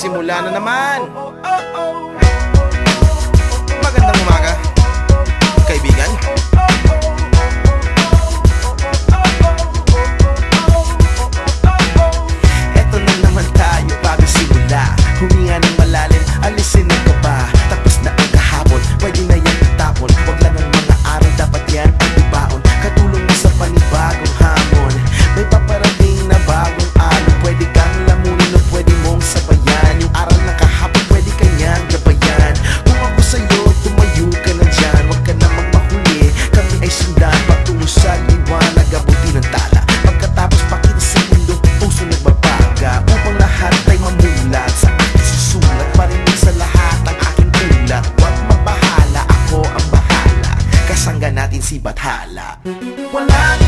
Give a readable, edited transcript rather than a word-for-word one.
Nagsisimula na naman. Magandang umaga, kaibigan. Eto na naman tayo bago simula. Huminga ng malalim, alisin ang kaba. Tapos na ang kahapon, pwede na yan itapon. Huwag lang ang mga araw, dapat yan ang ibaon. Katulong mo sa panibagong hamon. May paparating na bagong araw. Pwede kang lamunin o pwede mong sabayan. Yung aral ng kahapon, pwede kanyang gabayan. Kung ako sa'yo, tumayo ka na dyan. Huwag ka namang mahuli, kami ay sundan patungo sa liwanag, abuti ng tala. Pagkatapos pakita sa mundo, puso nagbabaga. Upang lahat ay mamulat, sa akin susulat. Parinig sa lahat ang aking ulat. Huwag mabahala, ako ang bahala. Kasangga natin si Bathala. Walang